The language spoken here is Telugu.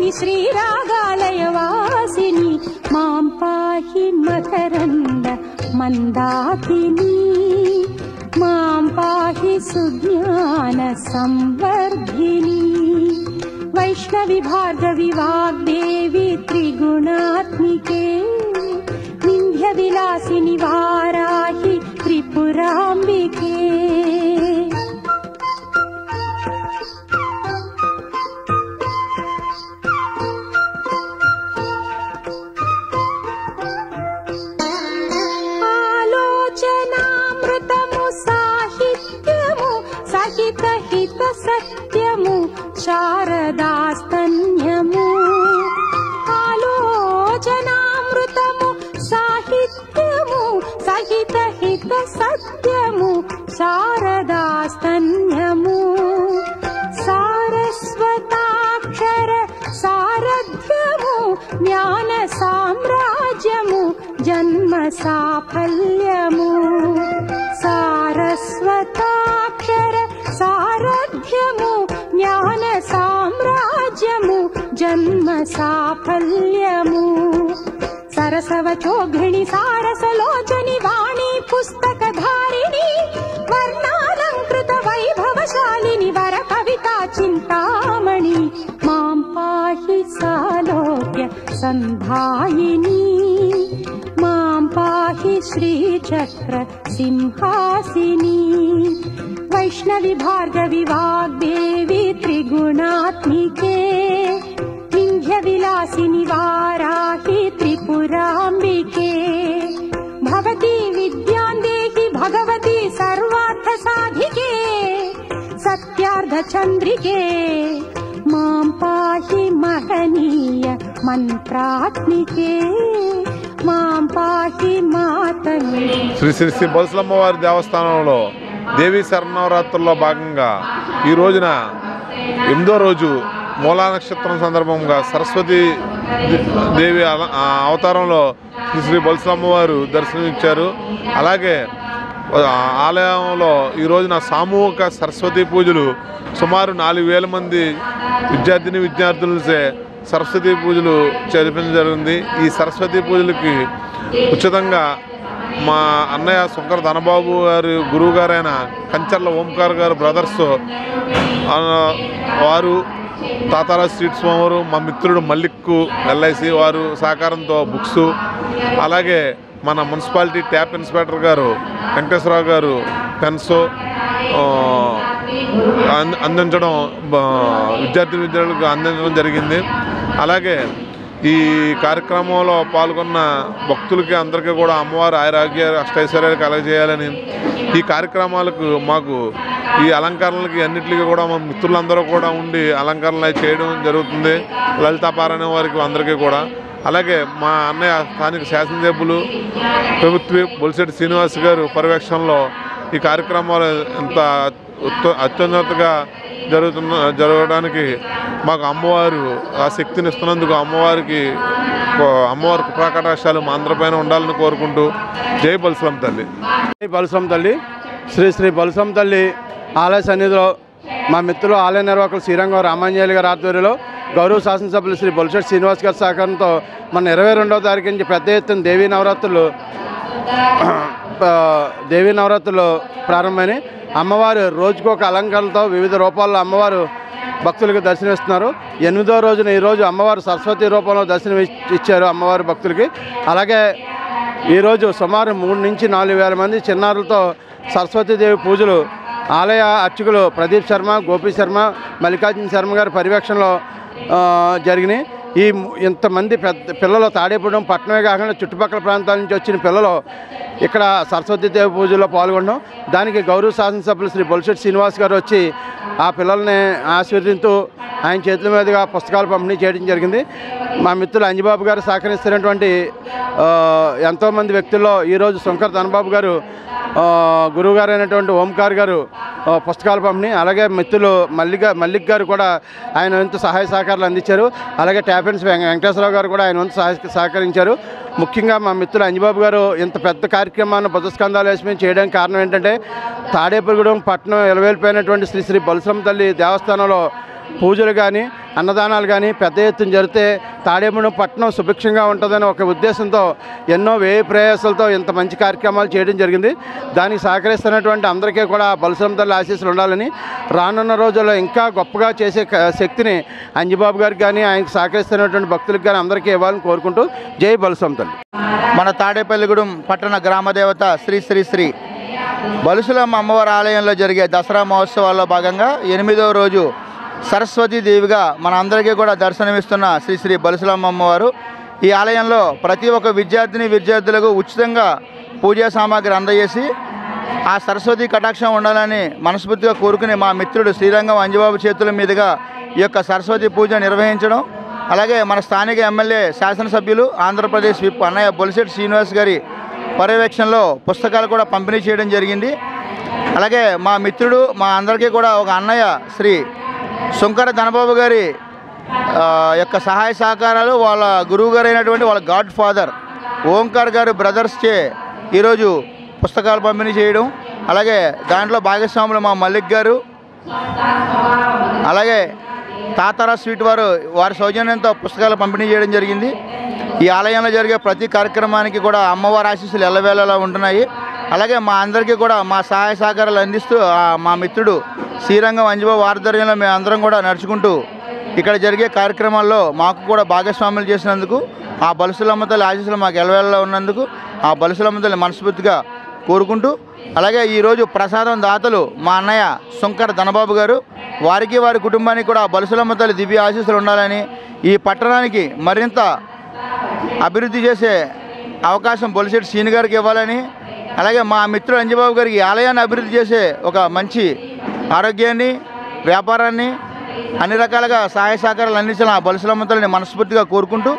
వాసిని శ్రీరాగాలయ వాసిని మాం పాహి మకరంద మందాకిని మాం పాహి సుజ్ఞాన సంవర్ధిని వైష్ణవి భార్గవి వాగ్దేవి త్రిగుణాత్మికే వింధ్య విలాసిని వారాహి త్రిపురాంబికే సత్యము శారదాస్తన్యము ఆలోచనామృతము సాహిత్యము సహిత హిత సత్యము శారదాస్తన్యము సారస్వతాక్షర సారథ్యము జ్ఞాన సామ్రాజ్యము జన్మ సాఫల్యము సారస్వతాక్షర సారథ్యము జ్ఞాన సామ్రాజ్యము జన్మ సాఫల్యము సరసవచోఘ్రిణి సారసలోచని వాణి పుస్తకధారిణి వర్ణాలంకృత వైభవశాలిని వర కవితా చింతామణి మాం పాహి సాలోక్య సంధాయిని మాం పాహి శ్రీచక్ర సింహాసిని వైష్ణవి భార్గవి వాగ్దేవి త్రిగుణాత్మికే వింధ్య విలాసిని వారాహి త్రిపురాంబికే భవతి విద్యాందేహి భగవతి సర్వార్థ సాధికే సత్యార్థ చంద్రికే మాం పాహి మహనీయ మంత్రాత్మికే మాం పాహి మాతని. శ్రీ శ్రీ శ్రీ బొలసలమ్మవారి దేవస్థానంలో దేవీ శరన్నవరాత్రుల్లో భాగంగా ఈ రోజున 8వ రోజు మూలా నక్షత్రం సందర్భంగా సరస్వతి దేవి అవతారంలో శ్రీ శ్రీ బొలసలమ్మవారు దర్శనమిచ్చారు. అలాగే ఆలయంలో ఈ రోజున సామూహిక సరస్వతి పూజలు సుమారు 4000 మంది విద్యార్థులచే సరస్వతి పూజలు జరిపించడం జరిగింది. ఈ సరస్వతి పూజలకి ఉచితంగా మా అన్నయ్య శంకర ధనబాబు గారి గురువు గారైన కంచర్ల ఓంకార్ గారు బ్రదర్స్ వారు తాతారా స్ట్రీట్ స్వామి మా మిత్రుడు మల్లిక్కు ఎల్ఐసి వారు సహకారంతో బుక్స్, అలాగే మన మున్సిపాలిటీ ట్యాప్ ఇన్స్పెక్టర్ గారు వెంకటేశ్వరరావు గారు పెన్స్ అందించడం విద్యార్థులకు అందించడం జరిగింది. అలాగే ఈ కార్యక్రమంలో పాల్గొన్న భక్తులకి అందరికీ కూడా అమ్మవారు ఆరోగ్య అష్టైశ్వర్యాలు కలగజేయాలని, ఈ కార్యక్రమాలకు మాకు ఈ అలంకరణలకి అన్నింటికి కూడా మా మిత్రులందరూ కూడా ఉండి అలంకరణలు చేయడం జరుగుతుంది. లలితాపారాయణ వారికి అందరికీ కూడా. అలాగే మా అన్నయ్య స్థానిక శాసనసభ్యులు ప్రభుత్వ బొలిశెట్టి శ్రీనివాస్ గారు పర్యవేక్షణలో ఈ కార్యక్రమాలు ఎంత అత్యున్నతగా జరగడానికి మాకు అమ్మవారు ఆ శక్తిని ఇస్తున్నందుకు అమ్మవారి కృపాకటాక్షాలు మా అందరిపైన ఉండాలని కోరుకుంటూ జై బొలసలమ్మ తల్లి. జై బొలసలమ్మ తల్లి. శ్రీ శ్రీ బొలసలమ్మ తల్లి ఆలయ సన్నిధిలో మా మిత్రులు ఆలయ నిర్వాహకులు శ్రీరంగం రామాంజనేయులు గారి ఆధ్వర్యంలో గౌరవ శాసనసభ్యులు శ్రీ బొలిశెట్టి శ్రీనివాస్ గారి సహకారంతో మన 22వ తారీఖు నుంచి పెద్ద ఎత్తున దేవీ నవరాత్రులు ప్రారంభమని అమ్మవారు రోజుకు ఒక అలంకరణలతో వివిధ రూపాల్లో అమ్మవారు భక్తులకు దర్శనమిస్తున్నారు. 8వ రోజున ఈరోజు అమ్మవారు సరస్వతి రూపంలో దర్శనం ఇచ్చారు అమ్మవారి భక్తులకి. అలాగే ఈరోజు సుమారు 3 నుంచి 4,000 మంది చిన్నారులతో సరస్వతీదేవి పూజలు ఆలయ అర్చకులు ప్రదీప్ శర్మ, గోపి శర్మ, మల్లికార్జున శర్మ గారి పర్యవేక్షణలో జరిగినాయి. ఇంతమంది పిల్లలు తాడేపూడెం పట్టణమే కాకుండా చుట్టుపక్కల ప్రాంతాల నుంచి వచ్చిన పిల్లలు ఇక్కడ సరస్వతీదేవి పూజల్లో పాల్గొనడం, దానికి గౌరవ శాసనసభ్యులు శ్రీ బొలిశెట్టి శ్రీనివాస్ గారు వచ్చి ఆ పిల్లల్ని ఆశీర్వదించు ఆయన చేతుల మీదుగా పుస్తకాలు పంపిణీ చేయడం జరిగింది. మా మిత్రులు అంజిబాబు గారు సహకరిస్తున్నటువంటి ఎంతోమంది వ్యక్తుల్లో ఈరోజు శంకర ధనబాబు గారు, గురువు గారు అయినటువంటి ఓంకార్ గారు పుస్తకాలు పంపిణీ, అలాగే మిత్రులు మల్లిక్ గారు కూడా ఆయన వంతు సహాయ సహకారాలు అందించారు. అలాగే ట్యాపెన్స్ వెంకటేశ్వరరావు గారు కూడా ఆయన వంతు సహకరించారు. ముఖ్యంగా మా మిత్రులు అంజిబాబు గారు ఇంత పెద్ద కార్యక్రమాన్ని భుజస్కంధాలు వేసుకుని చేయడానికి కారణం ఏంటంటే తాడేపల్లిగూడెం పట్టణం ఎలవేలిపోయినటువంటి శ్రీ శ్రీ బొలసలమ్మ తల్లి దేవస్థానంలో పూజలు కానీ అన్నదానాలు కానీ పెద్ద ఎత్తున జరిగితే తాడేపల్లి పట్టణం సుభిక్షంగా ఉంటుందని ఒక ఉద్దేశంతో ఎన్నో వ్యయ ప్రయాసాలతో ఇంత మంచి కార్యక్రమాలు చేయడం జరిగింది. దానికి సహకరిస్తున్నటువంటి అందరికీ కూడా బలసమ్మ తల్లి ఆశీస్సులు ఉండాలని, రానున్న రోజుల్లో ఇంకా గొప్పగా చేసే శక్తిని అంజిబాబు గారికి కానీ ఆయనకు సహకరిస్తున్నటువంటి భక్తులకు కానీ అందరికీ ఇవ్వాలని కోరుకుంటూ జై బలసమ్మ తల్లి. మన తాడేపల్లిగూడెం పట్టణ గ్రామదేవత శ్రీ శ్రీ శ్రీ బలుసులమ్మ అమ్మవారి ఆలయంలో జరిగే దసరా మహోత్సవాల్లో భాగంగా 8వ రోజు సరస్వతీదేవిగా మన అందరికీ కూడా దర్శనమిస్తున్న శ్రీ శ్రీ బలుసులమ్మ అమ్మవారు ఈ ఆలయంలో ప్రతి ఒక్క విద్యార్థులకు ఉచితంగా పూజా సామాగ్రి అందజేసి ఆ సరస్వతి కటాక్షం ఉండాలని మనస్ఫూర్తిగా కోరుకుని మా మిత్రుడు శ్రీరంగం అంజిబాబు చేతుల మీదుగా ఈ యొక్క సరస్వతి పూజ నిర్వహించడం, అలాగే మన స్థానిక ఎమ్మెల్యే శాసనసభ్యులు ఆంధ్రప్రదేశ్ విప్ అన్నయ్య బొలిశెట్టి శ్రీనివాస్ గారి పర్యవేక్షణలో పుస్తకాలు కూడా పంపిణీ చేయడం జరిగింది. అలాగే మా మిత్రుడు మా అందరికీ కూడా ఒక అన్నయ్య శ్రీ శంకర ధనబాబు గారి యొక్క సహాయ సహకారాలు, వాళ్ళ గురువు గారు అయినటువంటి వాళ్ళ గాడ్ ఫాదర్ ఓంకార్ గారు బ్రదర్స్చే ఈరోజు పుస్తకాలు పంపిణీ చేయడం, అలాగే దాంట్లో భాగస్వాములు మా మల్లిక్ గారు, అలాగే తాతారా స్వీట్ వారి సౌజన్యంతో పుస్తకాలు పంపిణీ చేయడం జరిగింది. ఈ ఆలయంలో జరిగే ప్రతి కార్యక్రమానికి కూడా అమ్మవారి ఆశీస్సులు ఎల్లవేళలా ఉంటున్నాయి. అలాగే మా అందరికీ కూడా మా సహాయ సహకారాలు అందిస్తూ మా మిత్రుడు శ్రీరంగం అంజిబాబు ఆధ్వర్యంలో మేము అందరం కూడా నడుచుకుంటూ ఇక్కడ జరిగే కార్యక్రమాల్లో మాకు కూడా భాగస్వాములు చేసినందుకు, ఆ బలుసులమ్మ తల్లి ఆశీస్సులు మాకు ఎల్లవేళలా ఉన్నందుకు ఆ బలుసులమ్మ తల్లి మనస్ఫూర్తిగా కోరుకుంటూ, అలాగే ఈరోజు ప్రసాదం దాతలు మా అన్నయ్య శంకర్ ధనబాబు గారు, వారికి వారి కుటుంబానికి కూడా బలుసులమ్మ తల్లి దివ్య ఆశీస్సులు ఉండాలని, ఈ పట్టణానికి మరింత అభివృద్ధి చేసే అవకాశం బొలిశెట్టి శ్రీని గారికి ఇవ్వాలని, అలాగే మా మిత్రుడు అంజిబాబు గారికి ఆలయాన్ని అభివృద్ధి చేసే ఒక మంచి ఆరోగ్యాన్ని, వ్యాపారాన్ని, అన్ని రకాలుగా సహాయ సహకారాలు అందించిన బలుసులమ్మ తల్లిని మనస్ఫూర్తిగా కోరుకుంటూ